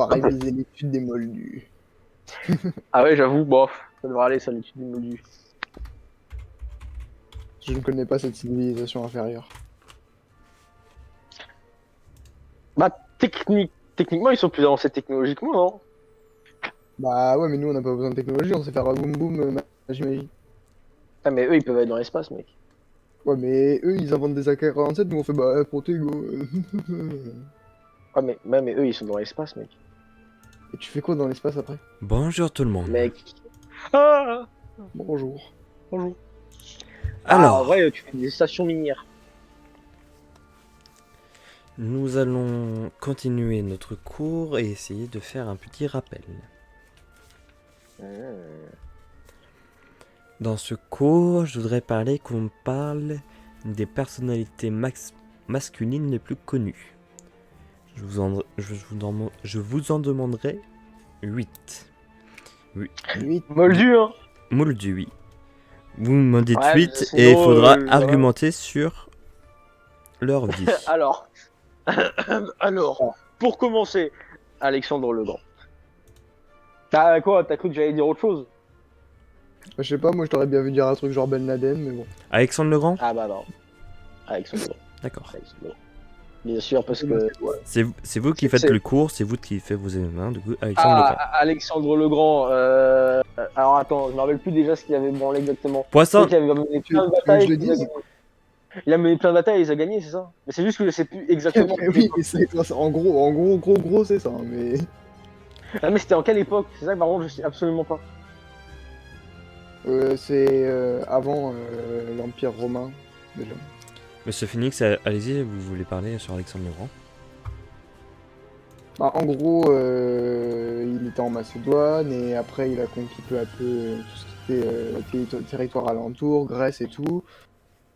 va réviser l'étude des moldus. Ah ouais, j'avoue, bof, ça devrait aller, ça, l'étude des moldus. Je ne connais pas cette civilisation inférieure. Bah, techniquement, ils sont plus avancés technologiquement, non? Bah ouais, mais nous on n'a pas besoin de technologie, on sait faire boum boum, magie magie. Ah, mais eux, ils peuvent aller dans l'espace, mec. Ouais, mais eux ils inventent des AK-47, nous on fait bah Protego. Ah, mais eux, ils sont dans l'espace, mec. Et tu fais quoi dans l'espace après? Bonjour tout le monde. Mec. Ah, Bonjour. bonjour. Ah, en Alors, vrai, tu fais des stations minières. nous allons continuer notre cours et essayer de faire un petit rappel. Dans ce cours, je voudrais qu'on parle des personnalités masculines les plus connues. Je vous en demanderai 8. 8. Moldu, hein. Moldu, oui. Vous m'en dites Ouais, 8 sinon, et il faudra voilà. argumenter sur leur vie. Alors, pour commencer, Alexandre le Grand. Ah, quoi, t'as cru que j'allais dire autre chose? Je sais pas, moi je t'aurais bien vu dire un truc genre Ben Laden, mais bon. Alexandre le Grand? Ah, bah non. Alexandre le Grand. D'accord. Alexandre le Grand. Bien sûr, parce que. C'est vous qui faites le cours, c'est vous qui faites vos événements, du coup, Alexandre le Grand. Alexandre le Grand. Alors attends, je me rappelle plus déjà ce qu'il avait branlé exactement. Poisson. Il avait mené plein de Tu veux que batailles. je le dise? Il a mené plein de batailles et il a gagné, c'est ça? Mais c'est juste que je sais plus exactement. Mais oui, en gros, c'est ça, mais. Ah, mais c'était en quelle époque? C'est ça que par contre, je sais absolument pas. C'est avant l'Empire romain, déjà. Monsieur Phoenix, allez-y, vous voulez parler sur Alexandre le Grand? Bah, en gros, il était en Macédoine et après il a conquis peu à peu tout ce qui était territoire alentour, Grèce et tout.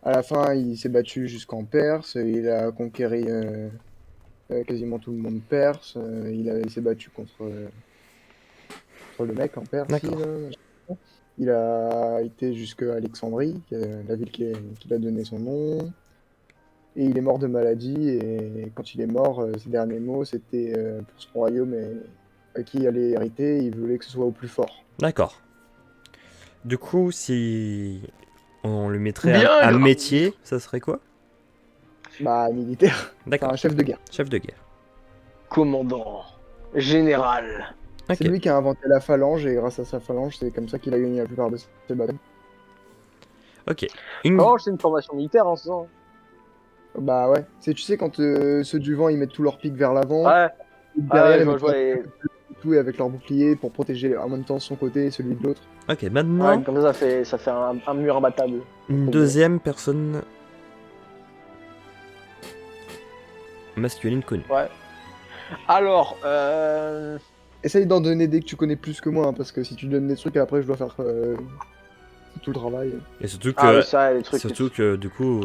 À la fin, il s'est battu jusqu'en Perse, il a conquéri quasiment tout le monde perse, il s'est battu contre le mec en Perse. D'accord. Il a été jusqu'à Alexandrie, la ville qui a donné son nom. Et il est mort de maladie, et quand il est mort, ses derniers mots, c'était pour son royaume et à qui il allait hériter, il voulait que ce soit au plus fort. D'accord. Du coup, si on le mettrait Bien, à grand. métier, ça serait quoi? Bah, militaire, enfin D'accord. un chef de guerre. Chef de guerre. Commandant. Général. Ok. C'est lui qui a inventé la phalange, et grâce à sa phalange, c'est comme ça qu'il a gagné la plupart de ses batailles. Ok. Oh, c'est une formation militaire, hein, c'est ça? Bah ouais, tu sais, quand ceux du vent, ils mettent tout leur pic vers l'avant, Ouais, derrière, ils je mettent vois. Et... tout et avec leur bouclier pour protéger en même temps son côté et celui de l'autre. Ok, Ouais, maintenant, comme ça fait un mur imbattable. une deuxième personne masculine connue. Ouais. Alors, Essaye d'en donner des que tu connais plus que moi, hein, parce que si tu donnes des trucs, après je dois faire tout le travail. Et surtout que, ah oui, ça, les trucs. du coup,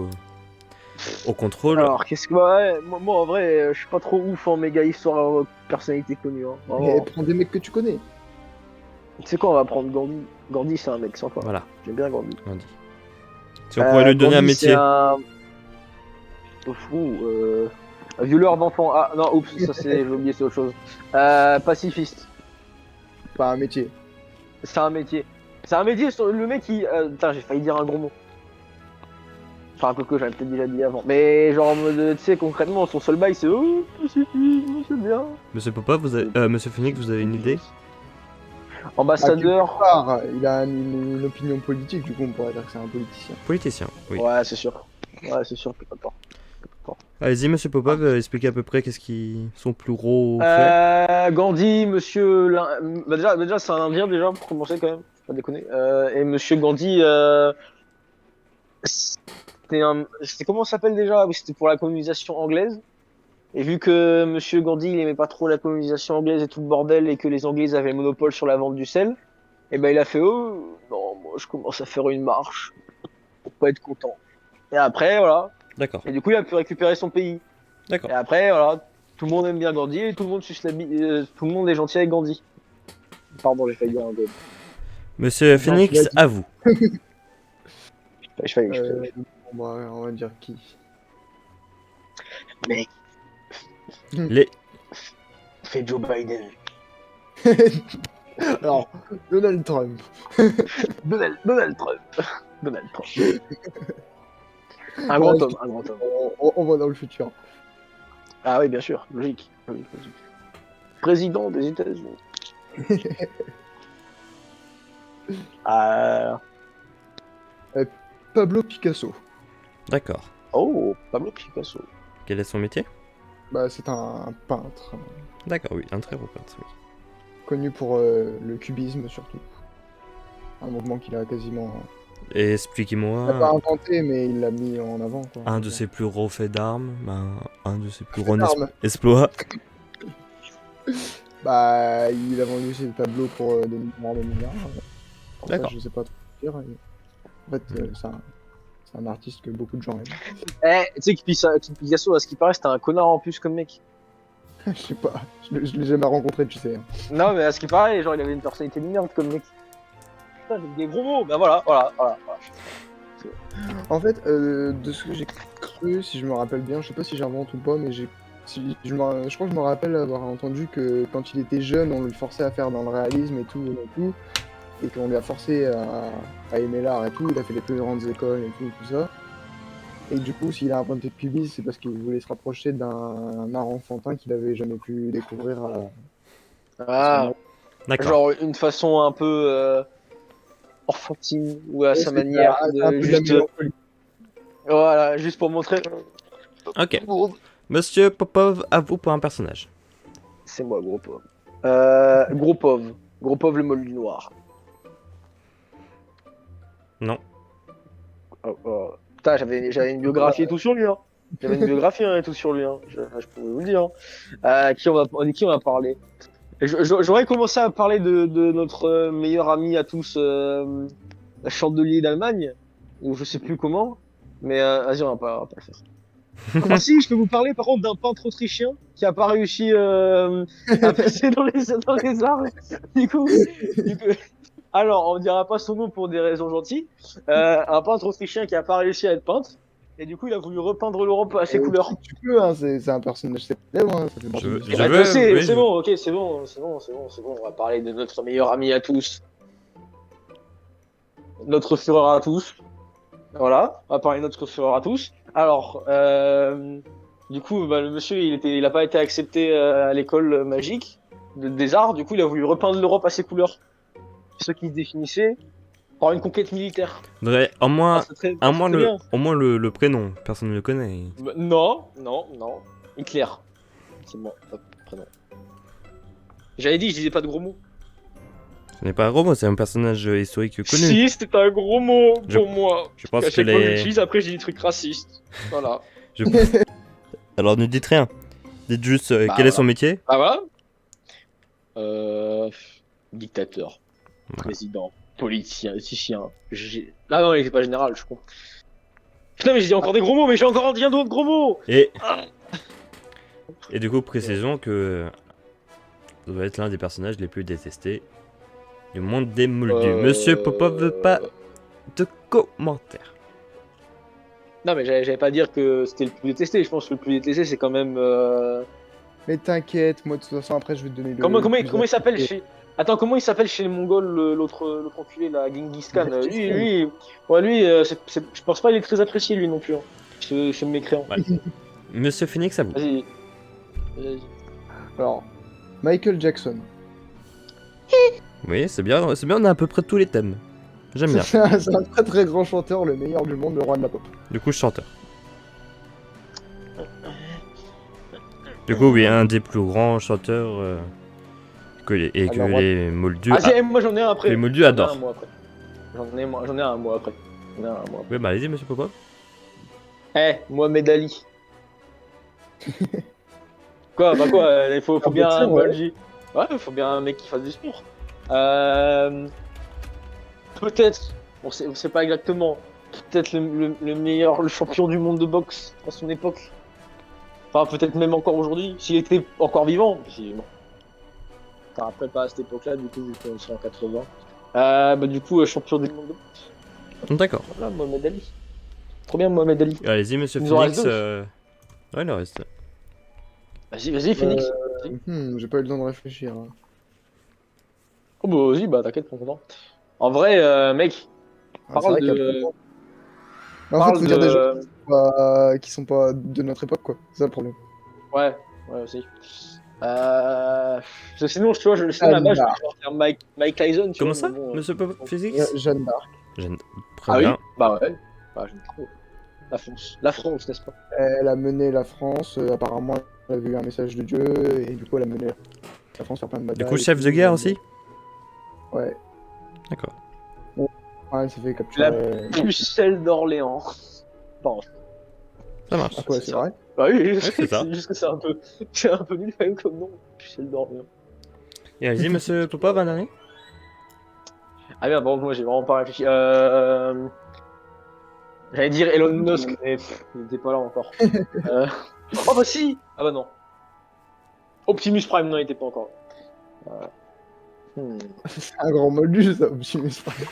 au contrôle, Alors, qu'est-ce que. Ouais, moi, en vrai, je suis pas trop ouf en méga histoire personnalité connue. Hein. Mais Vraiment. prends des mecs que tu connais. Tu sais quoi, on va prendre Gandhi. Gandhi, c'est un mec sympa. voilà, J'aime bien Gandhi. on dit. Si on pourrait lui donner un Gandhi, métier. C'est un violeur d'enfants. Ah non, oups, ça c'est. J'ai oublié, c'est autre chose. Pacifiste. Pas un métier. C'est un métier. C'est un métier, le mec qui. Putain, j'ai failli dire un gros mot. Enfin, que j'avais peut-être déjà dit avant. Mais genre, en mode, tu sais, concrètement, son seul bail, c'est oh, pacifisme, c'est bien. Monsieur Popa, Monsieur Phoenix, vous avez une idée? Ambassadeur. Il a une opinion politique, du coup on pourrait dire que c'est un politicien. Politicien, oui. Ouais, c'est sûr. Ouais, c'est sûr, pas tort. Allez-y, Monsieur Popov, expliquez à peu près qu'est-ce qui sont plus gros faits. Gandhi, monsieur. Bah déjà c'est un Indien, déjà, pour commencer, quand même. Faut pas déconner. Et monsieur Gandhi, c'était comment ça s'appelle déjà? Oui, c'était pour la colonisation anglaise. Et vu que monsieur Gandhi, il aimait pas trop la colonisation anglaise et tout le bordel, et que les Anglais avaient le monopole sur la vente du sel, et ben il a fait oh, non, moi je commence à faire une marche pour pas être content. Et après, voilà. D'accord, Et du coup, il a pu récupérer son pays. d'accord. Et après, voilà, tout le monde aime bien Gandhi et tout le monde suce tout le monde est gentil avec Gandhi. Pardon, j'ai failli dire un god. Monsieur Phoenix, à vous. J'ai failli. On va dire qui? Mec. Les... fait Joe Biden? Alors, Donald Trump. Donald Trump. Donald Trump. Un grand homme, un grand homme. On va dans le futur. Ah oui, bien sûr, logique. Logique. Président des États-Unis. Pablo Picasso. D'accord. Oh, Pablo Picasso. Quel est son métier? Bah, c'est un peintre, D'accord, oui, un très beau peintre, oui. connu pour le cubisme surtout. Un mouvement qu'il a quasiment... Et Il l'a pas expliquez-moi inventé, mais il l'a mis en avant, quoi. un de ses plus gros faits d'armes, un de ses plus grands d'armes. exploits. Bah, il a vendu ses tableaux pour des milliards de milliards. Pour ça, D'accord. je sais pas trop dire. En fait, c'est un artiste que beaucoup de gens aiment. Tu sais que Picasso, à ce qui paraît, c'était un connard en plus comme mec. Je sais pas, je l'ai jamais rencontré, tu sais. Non, mais à ce qui paraît, genre, il avait une personnalité de merde comme mec. Putain, avec des gros mots. Bah voilà. En fait, de ce que j'ai cru, si je me rappelle bien, je sais pas si j'invente ou pas, mais je crois que je me rappelle avoir entendu que quand il était jeune, on le forçait à faire dans le réalisme et tout, et qu'on lui a forcé à aimer l'art et tout. Il a fait les plus grandes écoles et tout ça. Et du coup, s'il a inventé le cubisme, c'est parce qu'il voulait se rapprocher d'un art enfantin qu'il avait jamais pu découvrir. Ah, D'accord. genre une façon un peu enfantine ou à Ouais, sa c'est manière un peu de la de juste. mélancolie. Voilà, juste pour montrer. Ok. Monsieur Popov, à vous pour un personnage. C'est moi, gros pauvre. Gros pauvre le moldu noir. Non. Putain, j'avais une biographie et tout sur lui. Hein. J'avais une biographie et tout sur lui. Hein. Je peux vous le dire. Hein. Qui on va parler? J'aurais commencé à parler de notre meilleur ami à tous, Chandelier d'Allemagne, ou je sais plus comment. Mais vas-y, on va pas le faire. Ah si, je peux vous parler par contre d'un peintre autrichien qui a pas réussi à passer dans les arts. Du coup, alors on dira pas son nom pour des raisons gentilles. Un peintre autrichien qui a pas réussi à être peintre et du coup il a voulu repeindre l'Europe à ses couleurs. Tu peux, hein, c'est un personnage célèbre. Hein, ça fait partie Je- de je l'histoire. veux- C'est oui, je- bon, ok, c'est bon. On va parler de notre meilleur ami à tous, notre fureur à tous. Voilà, on va parler de notre fureur à tous. Alors, du coup, bah, le monsieur, il a pas été accepté à l'école magique des arts. Du coup, il a voulu repeindre l'Europe à ses couleurs. Ce qui se définissait par une conquête militaire. Faudrait au moins, C'est très- au c'est moins, très bien. au moins le prénom. Personne ne le connaît. Bah, non. Hitler. C'est moi, hop, prénom. J'avais dit, je disais pas de gros mots. Ce n'est pas un robot, c'est un personnage historique connu. Si, c'était un gros mot Je- pour moi. Je pense À que chaque fois que les. j'utilise, après, j'ai des trucs racistes. Voilà. je- Alors ne dites rien. Dites juste Bah, quel est voilà. son métier. Ah voilà. Dictateur, Voilà. président, politicien. Ah non, il était pas général, je crois. Putain, mais j'ai dit encore des gros mots, mais j'ai encore bien d'autres gros mots. Et. Ah. Et du coup, précisons que. Ça doit être l'un des personnages les plus détestés du monde des moldus. Monsieur Popov, pas de commentaires. Non, mais j'allais pas dire que c'était le plus détesté. Je pense que le plus détesté, c'est quand même. Mais t'inquiète, moi de toute façon après je vais te donner le. Comment le plus il s'appelle accepté. chez. Attends, comment il s'appelle chez les Mongols, l'autre enculé, là, Genghis Khan? Genghis Khan. Lui, je pense pas qu'il est très apprécié, lui non plus. Hein. Ce mécréant. Ouais. Monsieur Phoenix, à vous. Vas-y. Alors, Michael Jackson. Oui, c'est bien, on a à peu près tous les thèmes. J'aime bien. C'est un très très grand chanteur, le meilleur du monde, le roi de la pop. Du coup, chanteur. Du coup, oui, un des plus grands chanteurs que Alors, les moldus. Ah, si, moi j'en ai un après. les moldus J'en ai adorent. un mois après. J'en ai un mois après. Oui, bah allez-y, monsieur Popov. Mohamed Ali. Quoi, bah quoi, il faut Ah, bien bah, un tiens, ouais. Belgi. Ouais, il faut bien un mec qui fasse du sport. Peut-être, on sait pas exactement, peut-être le meilleur, le champion du monde de boxe à son époque. Enfin, peut-être même encore aujourd'hui, s'il était encore vivant. Si, bon. Enfin, après, pas à cette époque-là, du coup, vu qu'on est en 80. Bah, du coup, champion du monde de boxe. D'accord. Voilà, Mohamed Ali. Trop bien, Mohamed Ali. Allez-y, monsieur Il nous en Phoenix. reste deux. Ouais, il en reste. Vas-y, Phoenix. J'ai pas eu le temps de réfléchir, hein. Oh bah vas-y, bah t'inquiète, prends ton temps. En vrai, mec, Ah, c'est parle vrai qu'il y a plein de... de... Mais en fait, Parle faut dire des gens de... qui sont pas de notre époque, quoi. C'est ça le problème. Ouais, ouais aussi. Parce que sinon, tu vois, le cinéma, Jeanne là-bas, je voulais d'Arc. genre faire Mike Tyson, tu Comment vois, mais ça, bon... monsieur Physics? Jeanne d'Arc. Très Ah bien. oui? Bah ouais. Bah, j'aime trop. La France. La France, n'est-ce pas? Elle a mené la France, apparemment, elle a vu un message de Dieu, et du coup, elle a mené la France faire plein de Du coup, batailles et chef tout. de guerre aussi? Ouais. D'accord. Bon, ouais, elle s'est fait La capturer. pucelle d'Orléans. Pardon. Ça marche. Ah, quoi, C'est c'est ça. vrai? Bah oui, je Ouais, sais c'est que ça. c'est juste que c'est un peu nul quand même comme nom. Pucelle d'Orléans. Et allez-y, monsieur Popov, un dernier. Ah bien, bon, moi j'ai vraiment pas réfléchi. J'allais dire Elon Musk, mais il était pas là encore. Euh... Oh bah si! Ah bah non. Optimus Prime, non, il était pas encore là. Hmm. C'est un grand moldu, ça, Optimus Prime.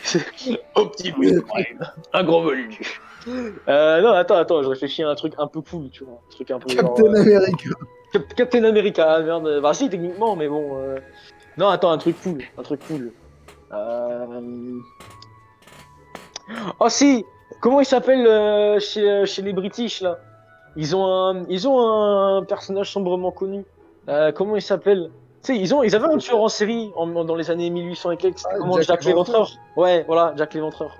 Optimus Prime, un gros volu. Non, attends, je réfléchis à un truc un peu cool, tu vois. Un truc un peu genre. Captain America. Captain America, ah, merde. Bah, si, techniquement, mais bon. Non, attends, un truc cool. Un truc cool. Euh... Oh, si! Comment il s'appelle chez les British, là? Ils ont un personnage sombrement connu. Comment il s'appelle? Tu sais, ils avaient un tueur en série dans les années 1800 et quelques. Ah, C'était comment? Jack Jack l'Éventreur. l'Éventreur. Ouais, voilà, Jack l'Éventreur.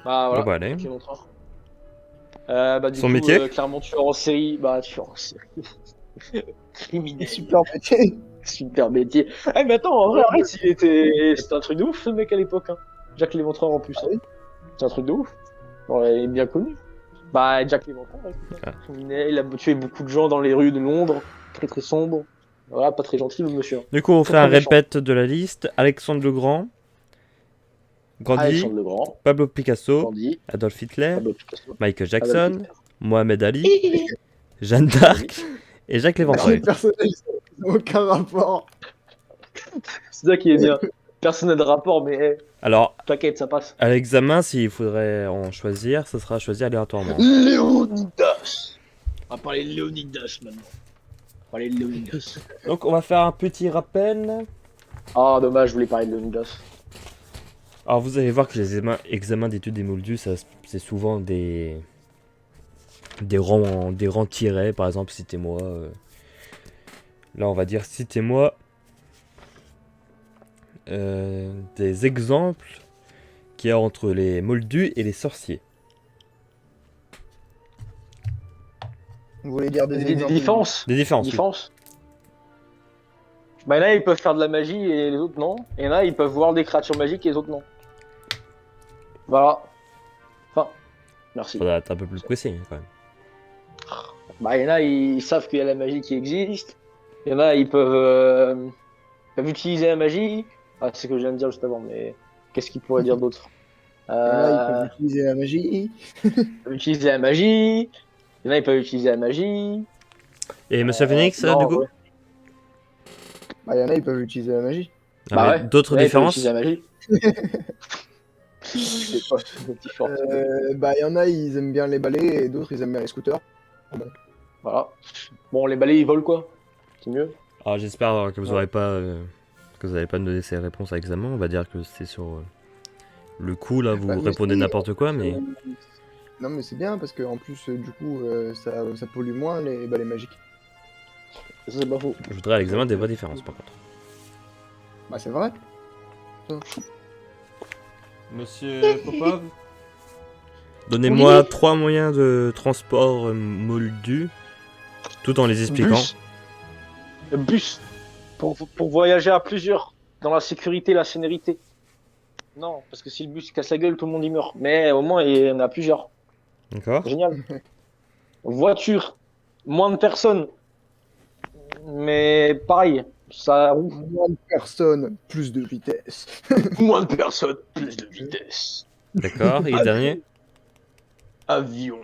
Bah, Bon, voilà, bah, allez. Jack l'Éventreur. Bah, du Son coup, métier? clairement, tueur en série. Bah, tueur en série. Criminel. Super métier. Super métier. Eh, mais attends, en vrai, arrête, c'était un truc de ouf, ce mec, à l'époque, hein. Jack l'Éventreur, en plus, Ah hein. oui. C'est un truc de ouf. Bon, il est bien connu. Bah, Jack l'Éventreur, écoute, hein. Ah. Criminel, il a tué beaucoup de gens dans les rues de Londres. Très, très sombre. Voilà, pas très gentil, le monsieur, hein. Du coup, on Très, fait très un méchant. répète de la liste. Alexandre le Grand, Gandhi, Alexandre le Grand, Pablo Picasso, Gandhi, Adolf Hitler, Pablo Picasso, Michael Adolf Jackson, Hitler. Mohamed Ali, Jeanne Vas-y. d'Arc et Jacques Les Léventreur. personnages, ils n'ont aucun rapport. C'est ça qui est bien. Personne n'a de rapport, mais Alors, t'inquiète, ça passe. à l'examen, s'il faudrait en choisir, ça sera choisi aléatoirement. Léonidas. On va parler de Léonidas maintenant. On va parler de Léonidas. Donc, on va faire un petit rappel. Ah, dommage, je voulais parler de Léonidas. Alors, vous allez voir que les examens d'études des moldus, c'est souvent des rangs tirés. Par exemple, citez-moi. Là, on va dire citez-moi des exemples qu'il y a entre les moldus et les sorciers. Vous voulez dire des Des exemples? différences. Des différences. Oui. Différences. Bah, il y en a, ils peuvent faire de la magie et les autres non. Et il y en a, ils peuvent voir des créatures magiques et les autres non. Voilà. Enfin, merci. Faudra être un peu plus précis quand même. Bah, il y en a, ils savent qu'il y a la magie qui existe. Il y en a, peuvent utiliser la magie. Ah, c'est ce que je viens de dire juste avant, mais qu'est-ce qu'ils pourraient dire d'autre? Et là, ils peuvent Ils utiliser la magie. peuvent utiliser la magie. Il y en a, ils peuvent utiliser la magie. Et Monsieur Phoenix, Non, du coup ouais. Bah, il y en a, ils peuvent utiliser la magie. Ah, Bah mais ouais. d'autres Il y en a, ils peuvent différences? utiliser la magie. Je sais pas, c'est une différence. Bah, il y en a, ils aiment bien les balais et d'autres, ils aiment bien les scooters. Voilà. Bon, les balais, ils volent quoi? C'est mieux. Alors j'espère que vous Ouais. n'aurez pas que vous n'allez pas nous donner ces réponses à l'examen. On va dire que c'est sur le coup là, vous Bah, mais répondez si, n'importe quoi, mais Non, mais c'est bien parce qu'en plus, du coup, ça pollue moins les balais magiques. Ça, c'est pas faux. je voudrais à l'examen des vraies différences par contre. Bah, c'est vrai. Monsieur Popov, donnez-moi 3 moyens de transport moldus, tout en les expliquant. Bus. Le bus. Pour voyager à plusieurs. Dans la sécurité, la sénérité. Non, parce que si le bus casse la gueule, tout le monde y meurt. Mais au moins, il y en a plusieurs. D'accord. Génial. Voiture. Moins de personnes. Mais pareil. Ça roule. Moins de personnes, plus de vitesse. Moins de personnes, plus de vitesse. D'accord. Et le dernier? Avion.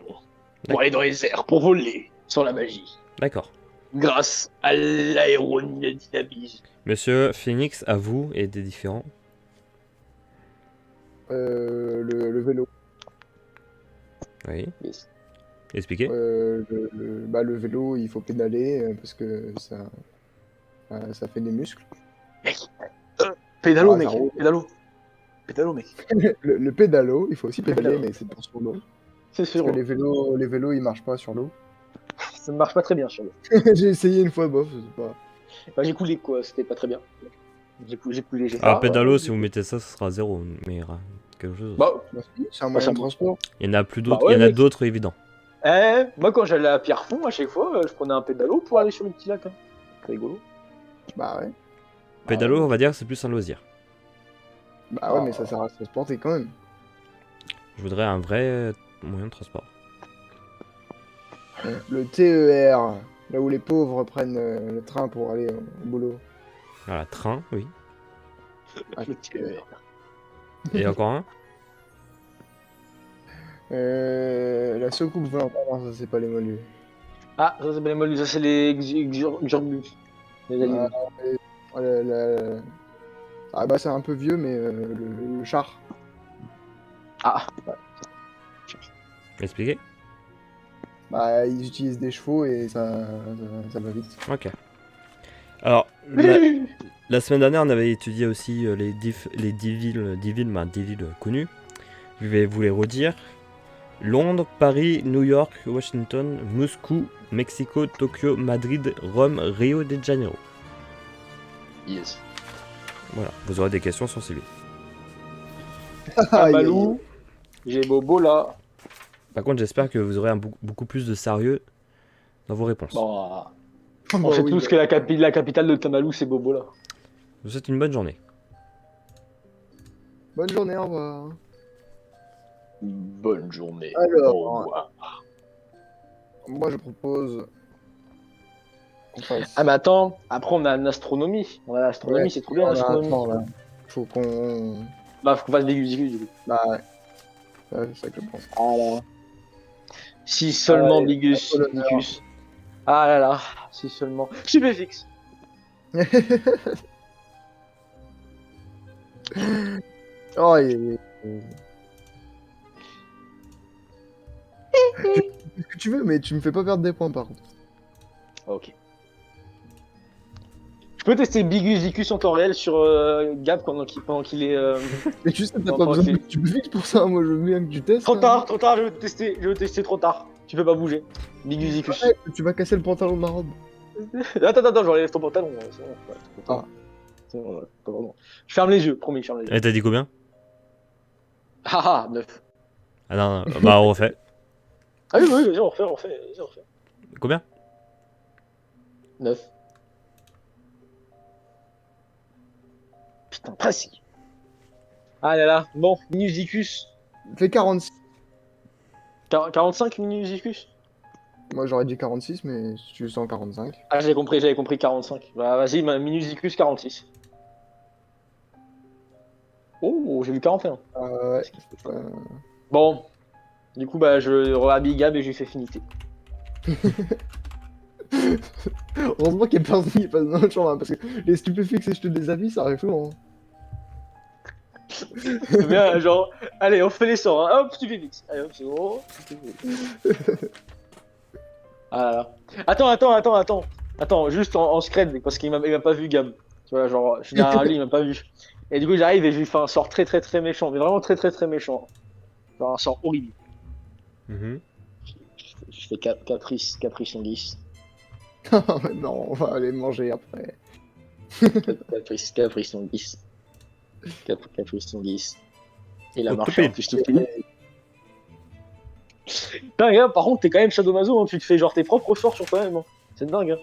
Pour aller dans les airs, pour voler. Sans la magie. D'accord. Grâce à l'aérodynamisme. Monsieur Phoenix, à vous et des différents. Le vélo. Oui. Yes. Expliquez. Bah, le vélo, il faut pédaler parce que ça fait des muscles. Mec, pédalo, Ah, ça mec, roule. pédalo. Pédalo, mec. Le pédalo, il faut aussi pédaler, pédalo. mais c'est pas sur l'eau. C'est Parce sûr. que les vélos, ils marchent pas sur l'eau. Ça ne marche pas très bien sur l'eau. J'ai essayé une fois, bof, c'est pas. Bah, j'ai coulé, quoi, c'était pas très bien. J'ai coulé, j'ai fait. Ah, pédalo, ouais. si vous mettez ça, ce sera 0, mais quelque chose. Bah, Bah, si, c'est un moyen ça de me- transport. Il y en a plus bah d'autres, ouais, il y en a mec. d'autres évidents. Moi, quand j'allais à Pierrefonds, à chaque fois, je prenais un pédalo pour aller sur le petit lac. Hein. C'est rigolo. Bah ouais. Pédalo, ouais. on va dire, c'est plus un loisir. Bah ouais, mais ça sert à se transporter quand même. Je voudrais un vrai moyen de transport. Le TER, là où les pauvres prennent le train pour aller au boulot. Voilà, train, oui. Ah, Le TER. Et encore un? La soucoupe volontaire, non, ça c'est pas les molus. Ah, ça c'est pas les molles, ça c'est les Xurbus. Les aliens. Ah bah c'est un peu vieux, mais le char. Ah, Expliquez? Bah ils utilisent des chevaux et ça va vite. Ok. Alors, la semaine dernière, on avait étudié aussi les 10 villes connues. Je vais vous les redire. Londres, Paris, New York, Washington, Moscou, Mexico, Tokyo, Madrid, Rome, Rio de Janeiro. yes. Voilà, vous aurez des questions sur ces villes. Ah, Balou, j'ai Bobo là. Par contre, j'espère que vous aurez beaucoup plus de sérieux dans vos réponses. Bon, Bah on sait oui, tous bah. que la capitale de Tamalou, c'est Bobo là. Je vous souhaite une bonne journée. Bonne journée, au revoir. Bonne journée. Alors, Au revoir. moi je propose qu'on fasse. Ah, mais attends, après on a l'astronomie. On a l'astronomie, Ouais, c'est trop bien on a un l'astronomie. temps, là. Faut qu'on. Bah, faut qu'on fasse Bigus du coup. Bah ouais. Ouais, c'est ça que je pense. Alors. Si seulement Allez, Bigus. à toi l'honneur. Bigus. Ah là là, si seulement. Stupéfix. Oh, ce que tu veux, mais tu me fais pas perdre des points par contre. Ok. Je peux tester Bigus Vicus en temps réel sur Gab pendant qu'il est. Mais tu sais, t'as Non, pas pas besoin aussi. de tu me fixes pour ça, moi je veux bien que tu testes. Trop hein. tard, je veux tester trop tard. Tu peux pas bouger. Bigus Vicus. Ouais, tu vas casser le pantalon de ma robe. Attends, j'enlève ton pantalon. C'est bon, ouais, c'est bon. Ah. C'est bon, ouais, pardon. Je ferme les yeux, promis, je ferme les yeux. Et t'as dit combien? Ah ah, 9. Ah non, bah on refait. Ah oui, vas-y, on refait. Vas-y, on refait. Combien? 9. Putain, presque. Ah là là, bon, Minusicus. Fais 46. 45 Minusicus. Moi j'aurais dit 46, mais si tu sens 45. Ah, j'avais compris 45. Bah vas-y, Minusicus 46. Oh, j'ai vu 41. Ouais. Bon, du coup, bah je re-habille Gab et je lui fais finité. Heureusement qu'il y a personne qui passe dans le champ, hein, parce que les stupéfixes et je te déshabille, ça arrive souvent. C'est bien, genre, allez, on fait les sorts, hein. Hop, tu fais vite. Allez, hop, c'est bon. Ah là là. Attends, juste en scred, parce qu'il m'a pas vu Gab. Tu vois, genre, je suis derrière lui, il m'a pas vu. Et du coup, j'arrive et je lui fais un sort très méchant, mais vraiment très méchant. Genre un sort horrible. Mhm. Je fais caprice en 10. Mais non, on va aller manger après. Caprice en 10. Caprice en 10. Il a Oh, marché en stupide. plus, stupide. Putain, gars, par contre, t'es quand même Shadowmazo, hein, tu te fais genre tes propres sorts sur toi-même. Hein. C'est dingue. Hein.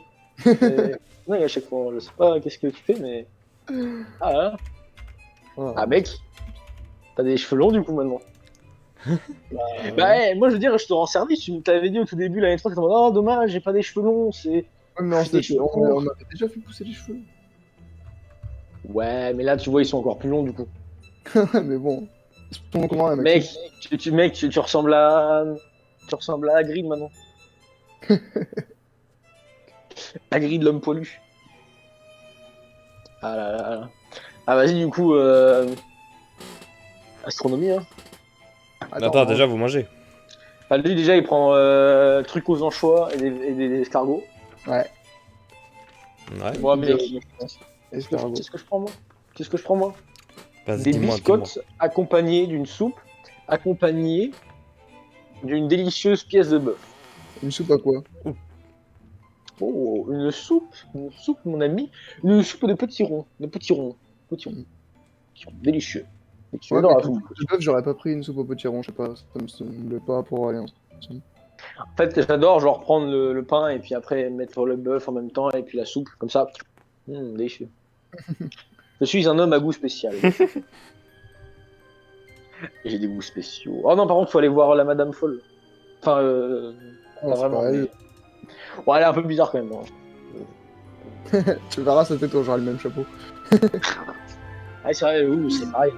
C'est dingue à chaque fois. Je sais pas qu'est-ce que tu fais, mais. Ah là. Ah, mec, t'as des cheveux longs du coup maintenant. Bah, ouais, moi je veux dire, je te rends service. Tu t'avais dit au tout début l'année 3, t'étais en mode, oh dommage, j'ai pas des cheveux longs. C'est. Ouais, mais Des cheveux on avait déjà fait pousser les cheveux. Ouais, mais là tu vois, ils sont encore plus longs du coup. Mais bon. Ils sont comment là, mec? Mec, tu ressembles à. Tu ressembles à Hagrid maintenant. Hagrid l'homme poilu. Ah là là là. Ah vas-y du coup astronomie hein. Attends, déjà vous mangez. Bah, lui déjà il prend truc aux anchois et des escargots. Ouais. Ouais. Moi, mec, Escargot. qu'est-ce que je prends, moi? Qu'est-ce que je prends, moi? Vas-y, Des dis-moi. biscottes accompagnées d'une soupe, accompagnées d'une délicieuse pièce de bœuf. Une soupe à quoi? Oh, une soupe, mon ami, une soupe de petits ronds, petits ronds, délicieux. Délicieux Ouais, dans mais la comme soupe. soupe de bœuf, j'aurais pas pris une soupe au potiron, je sais pas, ça me semble pas pour aller ensemble. En fait, j'adore genre prendre le pain et puis après mettre le bœuf en même temps et puis la soupe, comme ça. Délicieux. Je suis un homme à goût spécial. J'ai des goûts spéciaux. Oh non, par contre, faut aller voir la Madame Folle. Enfin, Oh, pas c'est vraiment. pas elle. Mais... Bon, elle est un peu bizarre quand même. Hein. Tu verras sa tête, j'aurai le même chapeau. Ah, c'est vrai, c'est pareil.